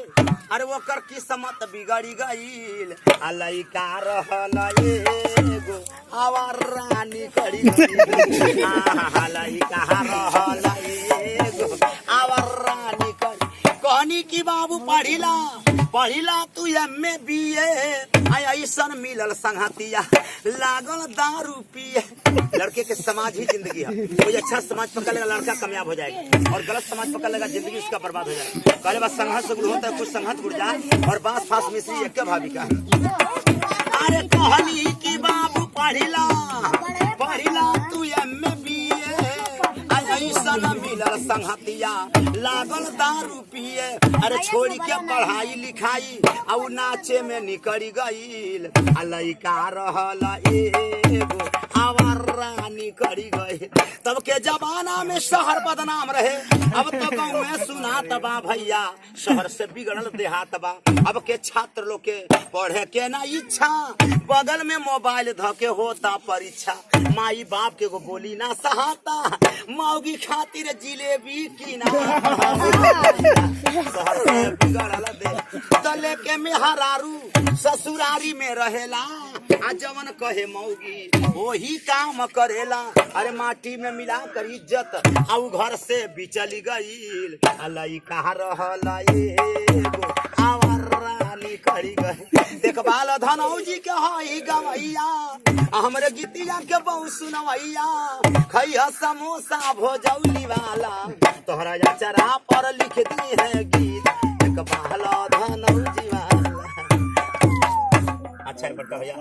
अरे वो कर किस्मत बिगड़ी गईल आ लइका रहल एगो आवर रानी कड़ी गईल आ लइका रहल एगो आवर रानी कड़ी कहनी की बाबू पढ़िला तू एम ए बीए ऐसन मिलल संगतिया लागल दारू पिए। लड़के के समाज ही जिंदगी है। कोई अच्छा समाज पकड़ लेगा लड़का कामयाब हो जाएगा, और गलत समाज पकड़ लेगा जिंदगी उसका बर्बाद हो जाएगा। पहले बात संघर्ष से होता है, कुछ संघर्ष गुड़ जाए और बांस फांस मिश्री एक भाभी का। अरे कहली की बाबू पढ़िला तू एम ए बीए ऐसन मिलल संगतिया लागल दारू पिए। अरे छोड़ी के पढ़ाई लिखाई और नाचे में निकली गईल आ लइका रहल एगो आवर रानी करी गई। तब के जमाना में शहर बदनाम रहे, अब तो गाँव में सुनात बा भैया शहर से बिगड़ल देहात बा। अब के छात्र लोग के पढ़े के ना इच्छा, बगल में मोबाइल धके होता परीक्षा। माई बाप के को बोली ना सहाता, मौगी खातिर जिलेबी की ना शहर से बिगड़ल दे तले के मेहरारू ससुरारी में रहेला आ जवन कहे मौगी वही काम करेला। अरे माटी में मिला कर इज्जत आउ घर से बिचली गईल आ लइका रहल एगो आवर रानी करी गई। देखभाल धनौजी के हई गवैया हमरे गीतिया के बहु सुनवैया खैया समोसा भोजौली वाला तोहरा चरा पर लिख दी है गीत देखभाल धनौजी वाला। अच्छा भैया।